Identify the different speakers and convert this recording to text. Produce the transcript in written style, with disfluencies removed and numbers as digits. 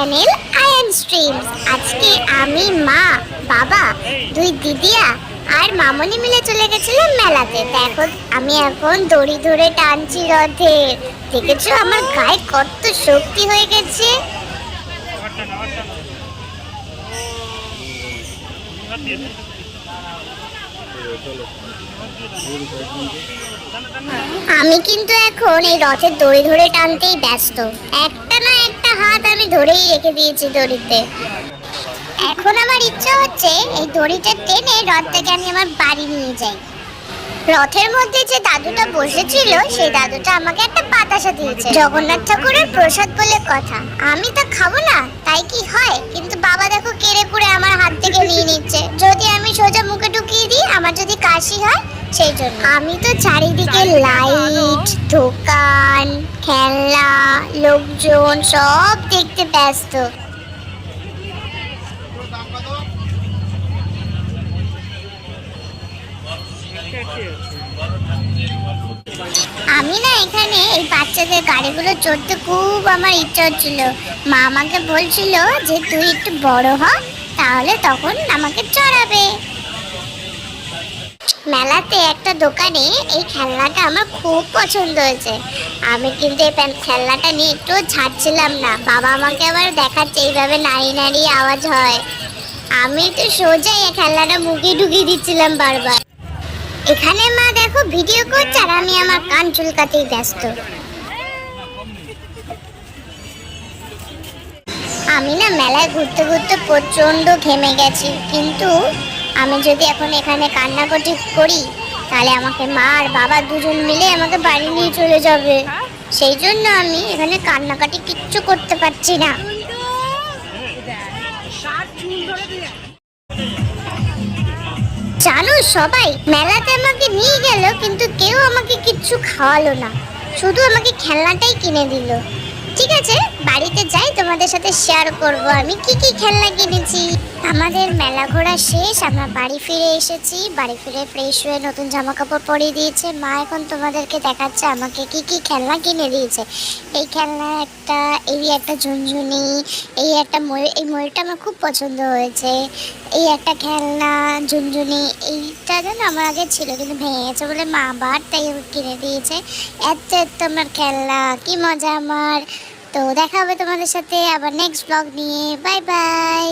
Speaker 1: Channel Ayaan streams. আজকে আমি, মা, বাবা, দুই দিদিয়া আর মামনি মিলে চলে গেছিলাম মেলাতে। দেখো আমি এখন দড়ি ধরে টানছি রথের। দেখেছো আমার গায়ে কত শক্তি হয়ে গেছে। আমি কিন্তু এখন এই রথের দড়ি ধরে টানতেই ব্যস্ত। একটা না একটা হাত আমি ধরেই রেখে দিয়েছি দড়িতে। এখন আমার ইচ্ছা হচ্ছে এই দড়িটা টেনে রথটাকে আমি আমার বাড়ি নিয়ে যাই। রথের মধ্যে যে দাদুটা বসেছিল সেই দাদুটা আমাকে একটা বাতাসা দিয়েছে, জগন্নাথ ঠাকুরের প্রসাদ বলে কথা। আমি তা খাবো না তাই কি হয়, কিন্তু বাবা দেখো কেড়ে কুড়ে আমার হাত থেকে নিয়ে নিচ্ছে। যদি আমি সোজা মুখে ঢুকিয়ে দিই, আমার যদি কাশি হয়, সেই জন্য আমি তো চারিদিকে লাইট, দোকান, খেলনা, লোকজন সব দেখতে ব্যস্ত। আমি না এখানে এই বাচ্চাদের গাড়িগুলো চড়তে খুব আমার ইচ্ছা হচ্ছিল। মা আমাকে বলছিল যে তুই একটু বড় হ, তাহলে তখন আমাকে চড়াবে। মেলাতে একটা দোকানে এই খেলনাটা আমার খুব পছন্দ হয়েছে। আমি কিন্তু এই খেলনাটা নিয়ে একটু ছাড়ছিলাম না। বাবা আমাকে আবার দেখাচ্ছে এইভাবে নাড়িয়ে নাড়িয়ে আওয়াজ হয়। আমি তো সোজা এই খেলনাটা মুখে ঢুকিয়ে দিচ্ছিলাম বারবার। এখানে মা দেখো ভিডিও করছে আর আমি আমার কান চুলকাতেই ব্যস্ত। আমি না মেলায় ঘুরতে ঘুরতে প্রচন্ড ঘেমে গেছি, কিন্তু আমি যদি এখন এখানে কান্নাকাটি করি তাহলে আমাকে মা আর বাবা দুজন মিলে আমাকে বাড়ি নিয়ে চলে যাবে। সেই জন্য আমি এখানে কান্নাকাটি কিচ্ছু করতে পারছি না। জানো সবাই মেলাতে আমাকে নিয়ে গেল, কিন্তু কেউ আমাকে কিচ্ছু খাওয়ালো না, শুধু আমাকে খেলনাটাই কিনে দিল। ঠিক আছে, বাড়িতে যাই, তোমাদের সাথে শেয়ার করব আমি কি কি খেলনা কিনেছি। আমাদের মেলা ঘোরা শেষ, আমরা বাড়ি ফিরে এসেছি। বাড়ি ফিরে ফ্রেশ হয়ে নতুন জামা কাপড় পরিয়ে দিয়েছে মা। এখন তোমাদেরকে দেখাচ্ছে আমাকে কি কি খেলনা কিনে দিয়েছে। এই খেলনা একটা, এই একটা ঝুনঝুনি, এই একটা ময়ূর, এই ময়ূরটা আমার খুব পছন্দ হয়েছে। এই একটা খেলনা ঝুনঝুনি, এইটা যেন আমার আগে ছিল কিন্তু ভেঙে গেছে বলে মা আবার তাই কিনে দিয়েছে। এত এত আমার খেলনা, কি মজা আমার। তো দেখা হবে তোমাদের সাথে আবার নেক্সট ব্লগ নিয়ে। Bye bye.